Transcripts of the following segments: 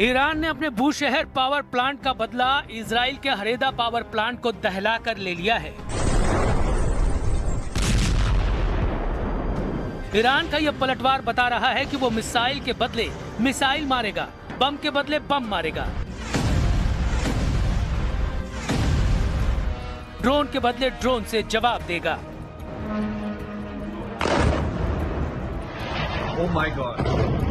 Iran ने अपने Bushehr power plant का बदला इजराइल के हरेदा पावर प्लांट को दहलाकर ले लिया है। ईरान का यह पलटवार बता रहा है कि वो मिसाइल के बदले मिसाइल मारेगा, बम के बदले बम मारेगा, ड्रोन के बदले ड्रोन से जवाब देगा। Oh my God.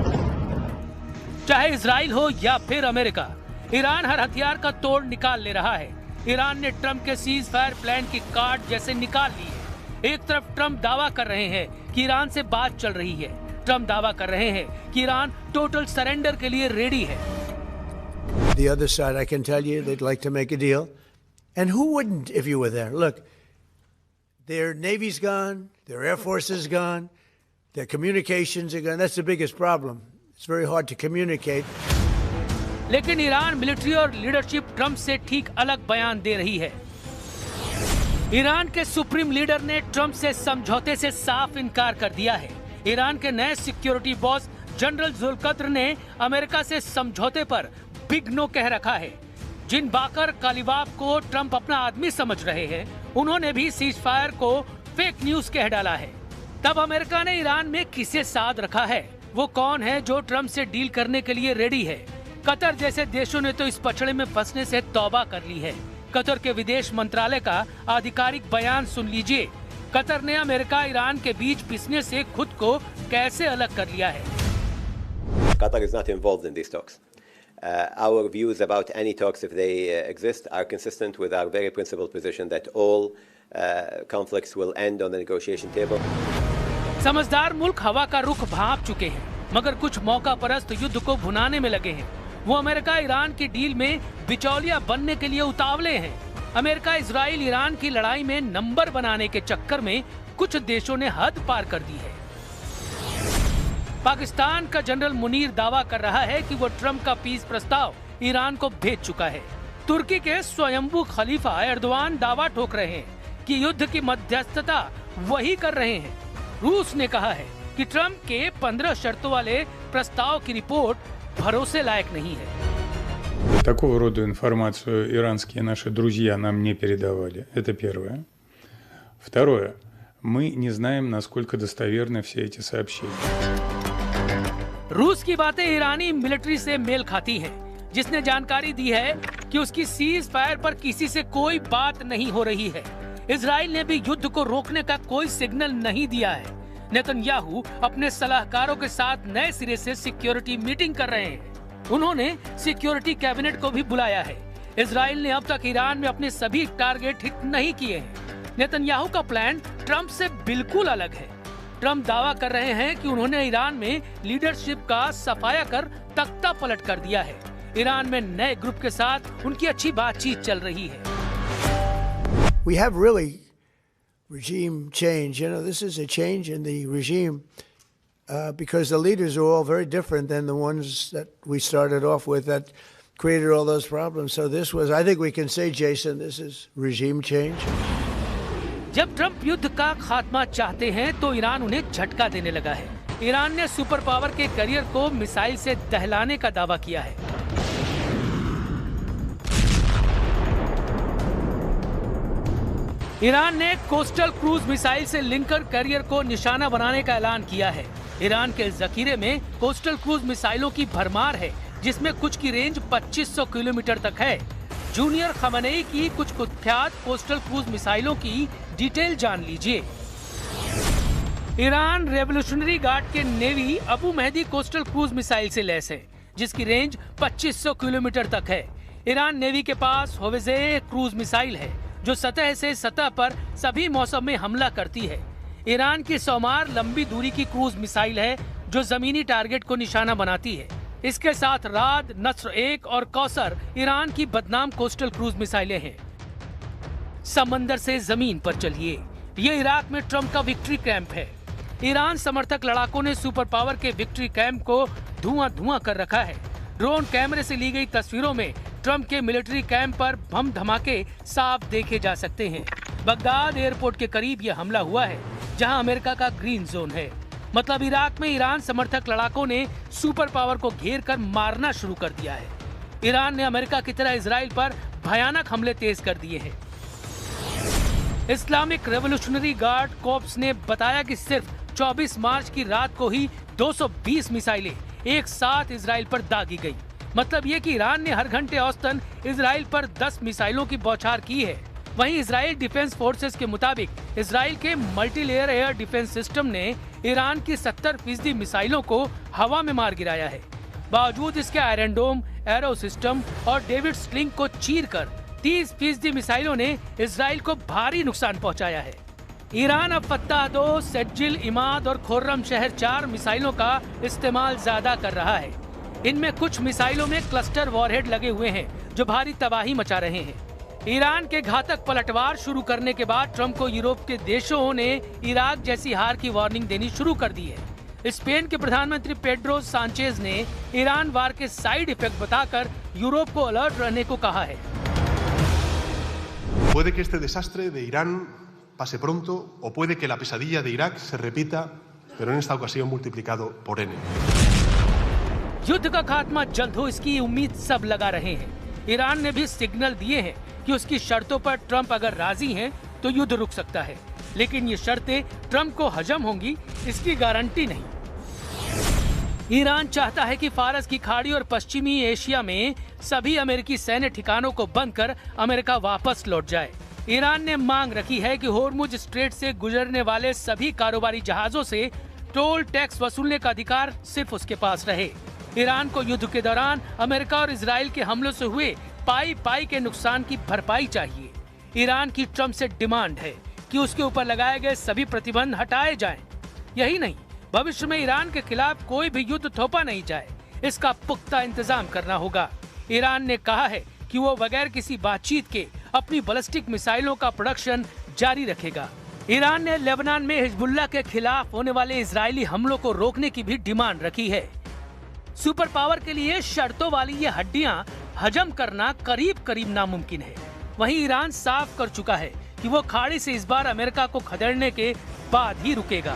चाहे इजराइल हो या फिर अमेरिका, ईरान हर हथियार का तोड़ निकाल ले रहा है। ईरान ने ट्रंप के सीज फायर प्लान की कार्ड जैसे निकाल ली है। एक तरफ ट्रंप दावा कर रहे हैं कि ईरान से बात चल रही है। ट्रंप दावा कर रहे हैं कि ईरान टोटल सरेंडर के लिए रेडी है। The other side, I can tell you, they'd like to make a deal. And who wouldn't if you were there? Look, their Navy's gone, their Air Force is gone, their communications are gone. That's the biggest problem. It's very hard to communicate. लेकिन Iran military और leadership Trump से ठीक अलग बयान दे रही है। Iran के supreme leader ने ट्रंप से समझौते से साफ इनकार कर दिया है। ईरान के नए सिक्योरिटी बॉस जनरल जुल्कद्र ने अमेरिका से समझौते पर बिग नो कह रखा है। जिन बाकर कालिबाफ को ट्रंप अपना आदमी समझ रहे हैं, उन्होंने भी सीज फायर को फेक न्यूज कह डाला है। तब अमेरिका ने ईरान में किसे साध रखा है? वो कौन है जो ट्रंप से डील करने के लिए रेडी है? कतर जैसे देशों ने तो इस पचड़े में फंसने से तौबा कर ली है। कतर के विदेश मंत्रालय का आधिकारिक बयान सुन लीजिए। कतर ने अमेरिका ईरान के बीच पिसने से खुद को कैसे अलग कर लिया है। Qatar is not involved in these talks. Our views about any talks, if they exist, are consistent with our very principled position that all conflicts will end on the negotiation table. समझदार मुल्क हवा का रुख भांप चुके हैं, मगर कुछ मौका परस्त युद्ध को भुनाने में लगे हैं। वो अमेरिका ईरान की डील में बिचौलिया बनने के लिए उतावले हैं। अमेरिका इजराइल ईरान की लड़ाई में नंबर बनाने के चक्कर में कुछ देशों ने हद पार कर दी है। पाकिस्तान का जनरल मुनीर दावा कर रहा है कि वो ट्रंप का पीस प्रस्ताव ईरान को भेज चुका है। तुर्की के स्वयंभू खलीफा एर्दोआन दावा ठोक रहे हैं कि युद्ध की मध्यस्थता वही कर रहे हैं। रूस ने कहा है कि ट्रंप के 15 शर्तों वाले प्रस्ताव की रिपोर्ट भरोसे लायक नहीं है। Такого рода информацию иранские наши друзья нам не передавали. Это первое. Второе. Мы не знаем, насколько достоверны все эти сообщения. रूस की बातें ईरानी मिलिट्री से मेल खाती हैं, जिसने जानकारी दी है कि उसकी सीज फायर पर किसी से कोई बात नहीं हो रही है। इजराइल ने भी युद्ध को रोकने का कोई सिग्नल नहीं दिया है। नेतन्याहू अपने सलाहकारों के साथ नए सिरे से सिक्योरिटी मीटिंग कर रहे हैं। उन्होंने सिक्योरिटी कैबिनेट को भी बुलाया है। इजराइल ने अब तक ईरान में अपने सभी टारगेट हिट नहीं किए हैं। नेतन्याहू का प्लान ट्रंप से बिल्कुल अलग है। ट्रंप दावा कर रहे हैं कि उन्होंने ईरान में लीडरशिप का सफाया कर तख्ता पलट कर दिया है। ईरान में नए ग्रुप के साथ उनकी अच्छी बातचीत चल रही है। We have really regime change. You know, this is a change in the regime because the leaders are all very different than the ones that we started off with that created all those problems. So this was, I think we can say, Jason, this is regime change. जब Trump युद्ध का खात्मा चाहते हैं तो Iran उन्हें झटका देने लगा है। ईरान ने सुपर पावर के करियर को मिसाइल से दहलाने का दावा किया है। ईरान ने कोस्टल क्रूज मिसाइल से लिंकर करियर को निशाना बनाने का ऐलान किया है। ईरान के जखीरे में कोस्टल क्रूज मिसाइलों की भरमार है, जिसमें कुछ की रेंज 2500 किलोमीटर तक है। जूनियर खमनेई की कुछ कुख्यात कोस्टल क्रूज मिसाइलों की डिटेल जान लीजिए। ईरान रेवोल्यूशनरी गार्ड के navy Abu Mahdi coastal cruise missile से लैस है, जिसकी रेंज 2500 किलोमीटर तक है। ईरान नेवी के पास होवेजे क्रूज मिसाइल है, जो सतह से सतह पर सभी मौसम में हमला करती है। ईरान की सौमार लंबी दूरी की क्रूज मिसाइल है, जो जमीनी टारगेट को निशाना बनाती है। इसके साथ राद, नस्र 1 और कौसर ईरान की बदनाम कोस्टल क्रूज मिसाइलें हैं। समंदर से जमीन पर चलिए, ये इराक में ट्रंप का विक्ट्री कैंप है। ईरान समर्थक लड़ाकों ने सुपर पावर के विक्ट्री कैंप को धुआं कर रखा है। ड्रोन कैमरे से ली गई तस्वीरों में ट्रंप के मिलिट्री कैंप पर बम धमाके साफ देखे जा सकते हैं। बगदाद एयरपोर्ट के करीब यह हमला हुआ है, जहां अमेरिका का ग्रीन जोन है। मतलब इराक में ईरान समर्थक लड़ाकों ने सुपर पावर को घेर कर मारना शुरू कर दिया है। ईरान ने अमेरिका की तरह इजराइल पर भयानक हमले तेज कर दिए हैं। इस्लामिक रेवोल्यूशनरी गार्ड कोर्प्स ने बताया कि सिर्फ 24 मार्च की रात को ही 220 मिसाइलें एक साथ इजराइल पर दागी गई। मतलब ये कि ईरान ने हर घंटे औसतन इजराइल पर 10 मिसाइलों की बौछार की है। वहीं इजराइल डिफेंस फोर्सेस के मुताबिक इजराइल के मल्टीलेयर एयर डिफेंस सिस्टम ने ईरान की 70% मिसाइलों को हवा में मार गिराया है। बावजूद इसके आयरन डोम, एरो सिस्टम और डेविड स्लिंग को चीरकर 30% मिसाइलों ने इजराइल को भारी नुकसान पहुंचाया है। ईरान अब फत्ताह 2, सेज्जिल, इमाद और खुर्रम शहर 4 मिसाइलों का इस्तेमाल ज्यादा कर रहा है। इनमें कुछ मिसाइलों में क्लस्टर वॉरहेड लगे हुए हैं जो भारी तबाही मचा रहे हैं। ईरान के घातक पलटवार शुरू करने के बाद ट्रंप को यूरोप के देशों ने इराक जैसी हार की वार्निंग देनी शुरू कर दी है। स्पेन के प्रधानमंत्री पेड्रो सांचेज ने ईरान वार के साइड इफेक्ट बताकर यूरोप को अलर्ट रहने को कहा है। Puede que este desastre de Irán pase pronto o puede que la pesadilla de Irak se repita, pero en esta ocasión multiplicado por n. युद्ध का खात्मा जल्द हो, इसकी उम्मीद सब लगा रहे हैं। ईरान ने भी सिग्नल दिए हैं कि उसकी शर्तों पर ट्रंप अगर राजी हैं तो युद्ध रुक सकता है, लेकिन ये शर्तें ट्रंप को हजम होंगी इसकी गारंटी नहीं। ईरान चाहता है कि फारस की खाड़ी और पश्चिमी एशिया में सभी अमेरिकी सैन्य ठिकानों को बंद कर अमेरिका वापस लौट जाए। ईरान ने मांग रखी है कि होर्मुज स्ट्रेट से गुजरने वाले सभी कारोबारी जहाजों से टोल टैक्स वसूलने का अधिकार सिर्फ उसके पास रहे। ईरान को युद्ध के दौरान अमेरिका और इजराइल के हमलों से हुए पाई के नुकसान की भरपाई चाहिए। ईरान की ट्रंप से डिमांड है कि उसके ऊपर लगाए गए सभी प्रतिबंध हटाए जाएं। यही नहीं, भविष्य में ईरान के खिलाफ कोई भी युद्ध थोपा नहीं जाए, इसका पुख्ता इंतजाम करना होगा। ईरान ने कहा है कि वो बगैर किसी बातचीत के अपनी बैलिस्टिक मिसाइलों का प्रोडक्शन जारी रखेगा। ईरान ने लेबनान में हिजबुल्लाह के खिलाफ होने वाले इजरायली हमलों को रोकने की भी डिमांड रखी है। सुपर पावर के लिए शर्तों वाली ये हड्डियां हजम करना करीब करीब नामुमकिन है। वहीं ईरान साफ कर चुका है कि वो खाड़ी से इस बार अमेरिका को खदेड़ने के बाद ही रुकेगा।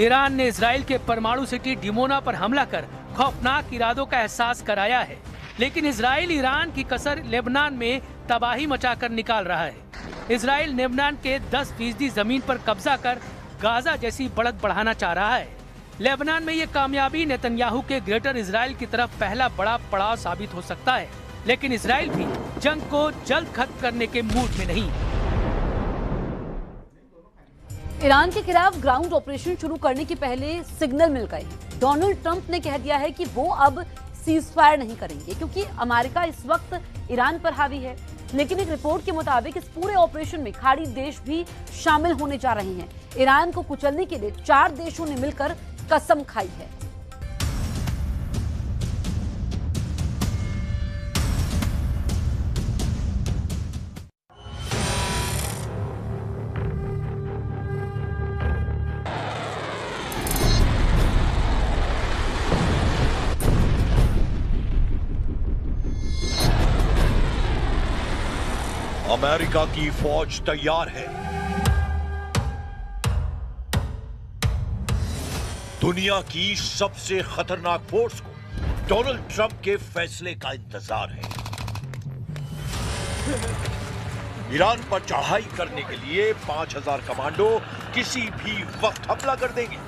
ईरान ने इजराइल के परमाणु सिटी डिमोना पर हमला कर खौफनाक इरादों का एहसास कराया है, लेकिन इजराइल ईरान की कसर लेबनान में तबाही मचाकर निकाल रहा है। इजराइल लेबनान के 10% जमीन पर कब्जा कर गाजा जैसी बढ़त बढ़ाना चाह रहा है। लेबनान में ये कामयाबी नेतन्याहू के ग्रेटर इजराइल की तरफ पहला बड़ा पड़ाव साबित हो सकता है, लेकिन इजराइल भी जंग को जल्द खत्म करने के मूड में नहीं। ईरान के खिलाफ ग्राउंड ऑपरेशन शुरू करने के पहले सिग्नल मिल गए हैं। डोनाल्ड ट्रंप ने कह दिया है कि वो अब सीजफायर नहीं करेंगे क्योंकि अमेरिका इस वक्त ईरान पर हावी है। लेकिन एक रिपोर्ट के मुताबिक इस पूरे ऑपरेशन में खाड़ी देश भी शामिल होने जा रहे हैं। ईरान को कुचलने के लिए 4 देशों ने मिलकर कसम खाई है। अमेरिका की फौज तैयार है। दुनिया की सबसे खतरनाक फोर्स को डोनाल्ड ट्रंप के फैसले का इंतजार है। ईरान पर चढ़ाई करने के लिए 5000 कमांडो किसी भी वक्त हमला कर देंगे।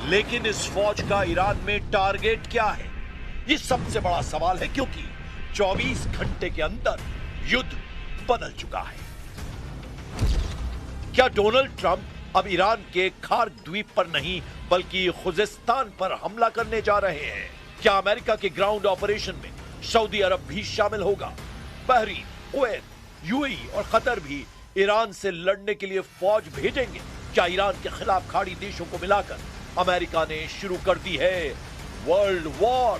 लेकिन इस फौज का ईरान में टारगेट क्या है, ये सबसे बड़ा सवाल है, क्योंकि 24 घंटे के अंदर युद्ध बदल चुका है। क्या डोनाल्ड ट्रंप अब ईरान के खार्क द्वीप पर नहीं बल्कि खुजिस्तान पर हमला करने जा रहे हैं? क्या अमेरिका के ग्राउंड ऑपरेशन में सऊदी अरब भी शामिल होगा? बहरीन, कुवैत, यूएई और कतर भी ईरान से लड़ने के लिए फौज भेजेंगे? क्या ईरान के खिलाफ खाड़ी देशों को मिलाकर अमेरिका ने शुरू कर दी है वर्ल्ड वॉर?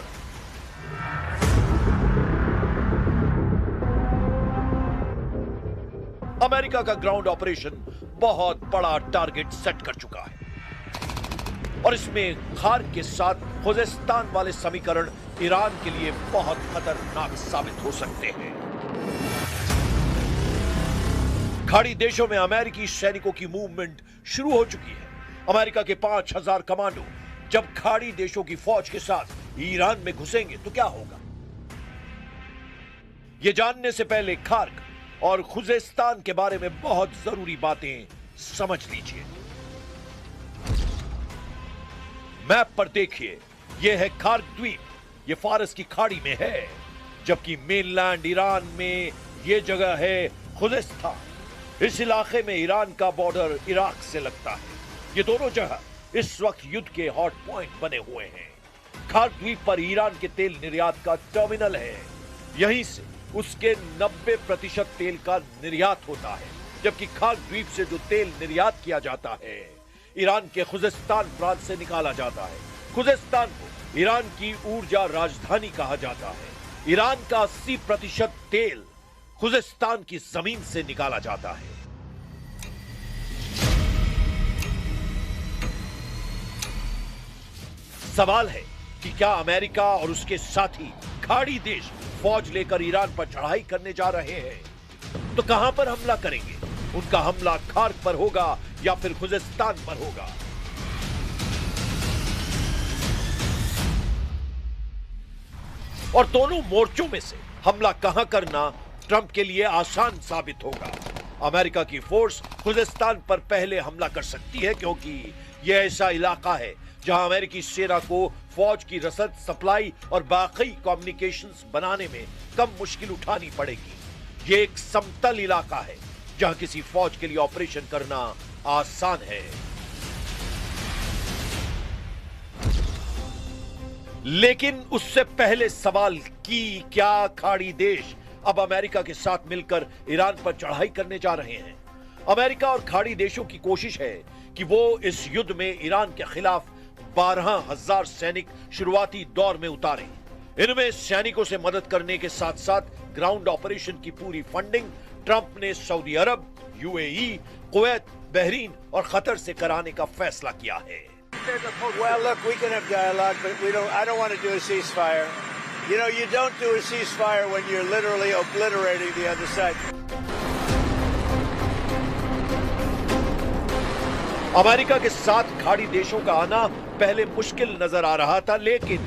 अमेरिका का ग्राउंड ऑपरेशन बहुत बड़ा टारगेट सेट कर चुका है और इसमें खार्क के साथ खुजेस्तान वाले समीकरण ईरान के लिए बहुत खतरनाक साबित हो सकते हैं। खाड़ी देशों में अमेरिकी सैनिकों की मूवमेंट शुरू हो चुकी है। अमेरिका के 5000 कमांडो जब खाड़ी देशों की फौज के साथ ईरान में घुसेंगे तो क्या होगा, यह जानने से पहले खार्क और खुजेस्तान के बारे में बहुत जरूरी बातें समझ लीजिए। मैप पर देखिए, यह है खार्क द्वीप, यह फारस की खाड़ी में है, जबकि मेनलैंड ईरान में यह जगह है खुजेस्तान। इस इलाके में ईरान का बॉर्डर इराक से लगता है। ये दोनों जगह इस वक्त युद्ध के हॉट पॉइंट बने हुए हैं। खार्क द्वीप पर ईरान के तेल निर्यात का टर्मिनल है, यहीं से उसके 90% तेल का निर्यात होता है, जबकि खार्क द्वीप से जो तेल निर्यात किया जाता है ईरान के खुजेस्तान प्रांत से निकाला जाता है। खुजेस्तान को ईरान की ऊर्जा राजधानी कहा जाता है। ईरान का 80% तेल खुजेस्तान की जमीन से निकाला जाता है। सवाल है कि क्या अमेरिका और उसके साथी खाड़ी देश फौज लेकर ईरान पर चढ़ाई करने जा रहे हैं, तो कहां पर हमला करेंगे? उनका हमला खार्क पर होगा या फिर खुजेस्तान पर होगा? और दोनों मोर्चों में से हमला कहां करना ट्रंप के लिए आसान साबित होगा। अमेरिका की फोर्स खुजेस्तान पर पहले हमला कर सकती है, क्योंकि यह ऐसा इलाका है जहां अमेरिकी सेना को फौज की रसद, सप्लाई और बाकी कम्युनिकेशंस बनाने में कम मुश्किल उठानी पड़ेगी। यह एक समतल इलाका है जहां किसी फौज के लिए ऑपरेशन करना आसान है। लेकिन उससे पहले सवाल कि क्या खाड़ी देश अब अमेरिका के साथ मिलकर ईरान पर चढ़ाई करने जा रहे हैं? अमेरिका और खाड़ी देशों की कोशिश है कि वो इस युद्ध में ईरान के खिलाफ 12,000 सैनिक शुरुआती दौर में उतारें। इनमें सैनिकों से मदद करने के साथ साथ ग्राउंड ऑपरेशन की पूरी फंडिंग ट्रंप ने सऊदी अरब, यूएई, कुवैत, बहरीन और कतर से कराने का फैसला किया है। Well, look, we can have dialogue, but I don't want to do a ceasefire. You know, you don't do a ceasefire when you're literally obliterating the other side. America के साथ खाड़ी देशों का आना पहले मुश्किल नजर आ रहा था, लेकिन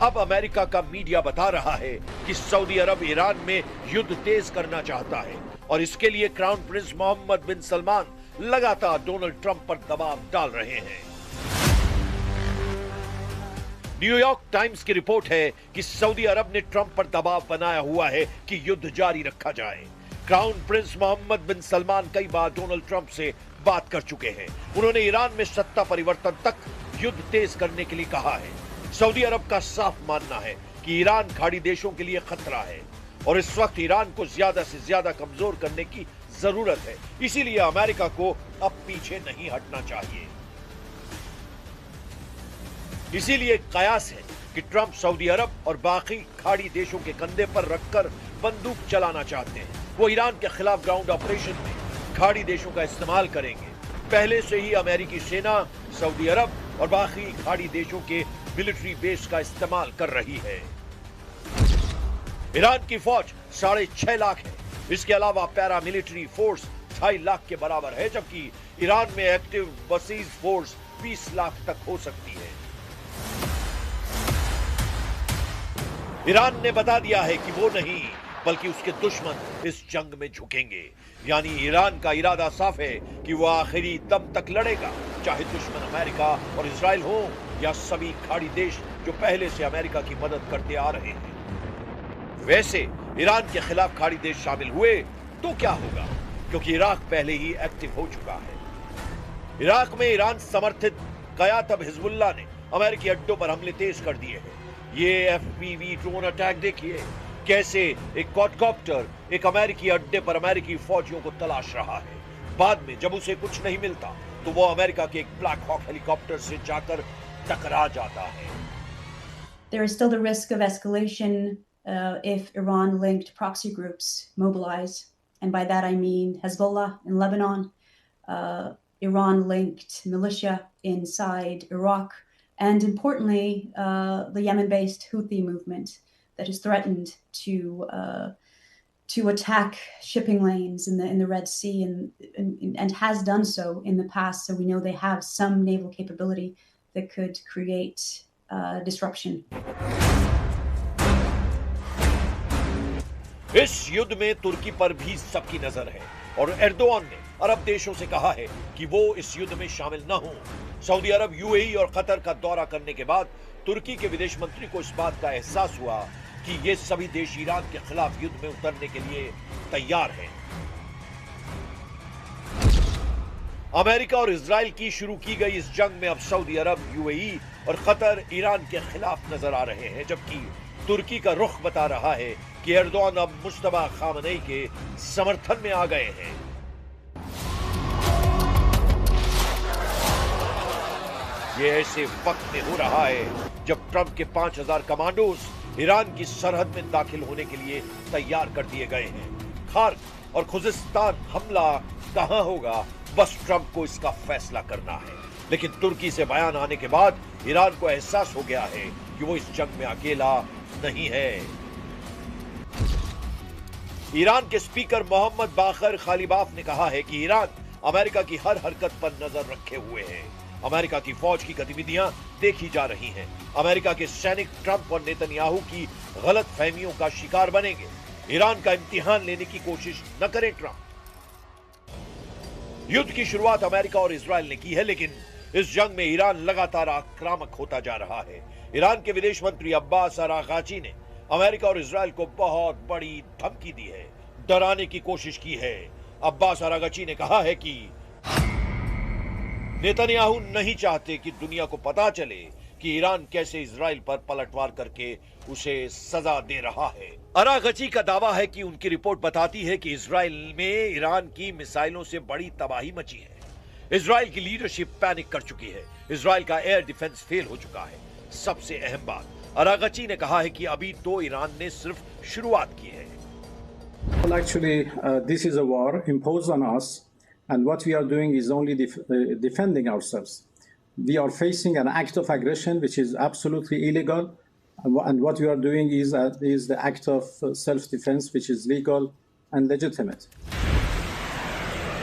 अब अमेरिका का मीडिया बता रहा है कि सऊदी अरब ईरान में युद्ध तेज करना चाहता है और इसके लिए क्राउन प्रिंस मोहम्मद बिन सलमान लगातार डोनाल्ड ट्रंप पर दबाव डाल रहे हैं। न्यूयॉर्क टाइम्स की रिपोर्ट है कि सऊदी अरब ने ट्रंप पर दबाव बनाया हुआ है कि युद्ध जारी रखा जाए। क्राउन प्रिंस मोहम्मद बिन सलमान कई बार डोनाल्ड ट्रंप से बात कर चुके हैं। उन्होंने ईरान में सत्ता परिवर्तन तक युद्ध तेज करने के लिए कहा है। सऊदी अरब का साफ मानना है कि ईरान खाड़ी देशों के लिए खतरा है और इस वक्त ईरान को ज्यादा से ज्यादा कमजोर करने की जरूरत है। इसीलिए अमेरिका को अब पीछे नहीं हटना चाहिए। इसीलिए कयास है कि ट्रंप सऊदी अरब और बाकी खाड़ी देशों के कंधे पर रखकर बंदूक चलाना चाहते हैं। वो ईरान के खिलाफ ग्राउंड ऑपरेशन में खाड़ी देशों का इस्तेमाल करेंगे। पहले से ही अमेरिकी सेना सऊदी अरब और बाकी खाड़ी देशों के मिलिट्री बेस का इस्तेमाल कर रही है। ईरान की फौज 6.5 लाख है। इसके अलावा पैरा मिलिट्री फोर्स 2.5 लाख के बराबर है, जबकि ईरान में एक्टिव बसीज फोर्स 20 लाख तक हो सकती है। ईरान ने बता दिया है कि वो नहीं बल्कि उसके दुश्मन इस जंग में झुकेंगे। यानी ईरान का इरादा साफ है कि वो आखिरी दम तक लड़ेगा, चाहे दुश्मन अमेरिका और इजराइल हो या सभी खाड़ी देश जो पहले से अमेरिका की मदद करते आ रहे हैं। वैसे ईरान के खिलाफ खाड़ी देश शामिल हुए तो क्या होगा, क्योंकि इराक पहले ही एक्टिव हो चुका है। इराक में ईरान समर्थित कयातब हिजबुल्लाह ने अमेरिकी अड्डों पर हमले तेज कर दिए हैं। ये एफपीवी ड्रोन अटैक देखिए, कैसे एक क्वाडकॉप्टर एक अमेरिकी अड्डे पर अमेरिकी फौजियों को तलाश रहा है। बाद में जब उसे कुछ नहीं मिलता तो वो अमेरिका के एक ब्लैक हॉक हेलीकॉप्टर से जाकर टकरा जाता है। There is still the risk of escalation if Iran-linked proxy groups mobilize and by that I mean Hezbollah in Lebanon, Iran-linked militia inside Iraq, and importantly, the Yemen-based Houthi movement that has threatened to attack shipping lanes in the Red Sea and has done so in the past. So we know they have some naval capability that could create disruption. इस युद्ध में तुर्की पर भी सबकी नजर है और Erdogan ने अरब देशों से कहा है कि वो इस युद्ध में शामिल न हों। सऊदी अरब, यूएई और कतर का दौरा करने के बाद तुर्की के विदेश मंत्री को इस बात का एहसास हुआ कि ये सभी देश ईरान के खिलाफ युद्ध में उतरने के लिए तैयार हैं। अमेरिका और इजराइल की शुरू की गई इस जंग में अब सऊदी अरब, यूएई और कतर ईरान के खिलाफ नजर आ रहे हैं, जबकि तुर्की का रुख बता रहा है कि एर्दोआन अब मुस्तफा खामनेई के समर्थन में आ गए हैं। ये ऐसे वक्त में हो रहा है जब ट्रंप के 5000 कमांडोज ईरान की सरहद में दाखिल होने के लिए तैयार कर दिए गए हैं। खार्क और खुजिस्तान हमला कहां होगा, बस ट्रंप को इसका फैसला करना है। लेकिन तुर्की से बयान आने के बाद ईरान को एहसास हो गया है कि वो इस जंग में अकेला नहीं है। ईरान के स्पीकर मोहम्मद बाकर खालिबाफ ने कहा है कि ईरान अमेरिका की हर हरकत पर नजर रखे हुए है। अमेरिका की फौज की गतिविधियां देखी जा रही हैं। अमेरिका के सैनिक ट्रंप और नेतन्याहू की गलत फहमियों का शिकार बनेंगे। ईरान का इम्तिहान लेने की कोशिश न करें ट्रंप। युद्ध की शुरुआत अमेरिका और इजराइल ने की है, लेकिन इस जंग में ईरान लगातार आक्रामक होता जा रहा है। ईरान के विदेश मंत्री अब्बास अरागाची ने अमेरिका और इजराइल को बहुत बड़ी धमकी दी है, डराने की कोशिश की है। अब्बास अरागाची ने कहा है कि नेतन्याहू नहीं चाहते कि दुनिया को पता चले कि ईरान कैसे इजराइल पर पलटवार करके उसे सजा दे रहा है। अरागाची का दावा है कि उनकी रिपोर्ट बताती है कि इजराइल में ईरान की मिसाइलों से बड़ी तबाही मची है। इजराइल की लीडरशिप पैनिक कर चुकी है। इजराइल का एयर डिफेंस फेल हो चुका है। सबसे अहम बात, अरागाची ने कहा है कि अभी तो ईरान ने सिर्फ शुरुआत की है। Well, actually, this is a war imposed on us, and what we are doing is only defending ourselves. We are facing an act of aggression which is absolutely illegal, and what we are doing is the act of self-defense which is legal and legitimate.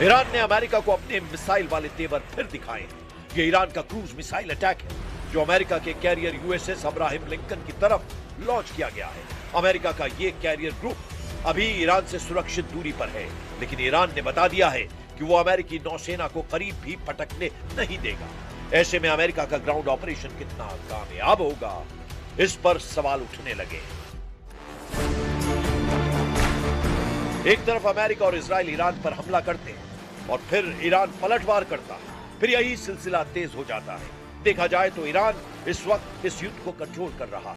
Iran ने America को अपने missile वाले तेवर फिर दिखाए हैं। ये Iran का क्रूज मिसाइल अटैक है जो अमेरिका के कैरियर यूएसएस अब्राहम लिंकन की तरफ लॉन्च किया गया है। अमेरिका का ये कैरियर ग्रुप अभी ईरान से सुरक्षित दूरी पर है, लेकिन ईरान ने बता दिया है कि वो अमेरिकी नौसेना को करीब भी पटकने नहीं देगा। ऐसे में अमेरिका का ग्राउंड ऑपरेशन कितना कामयाब होगा, इस पर सवाल उठने लगे। एक तरफ अमेरिका और इजराइल ईरान पर हमला करते हैं और फिर ईरान पलटवार करता है, फिर यही सिलसिला तेज हो जाता है। देखा जाए तो ईरान इस वक्त इस युद्ध को कंट्रोल कर रहा है।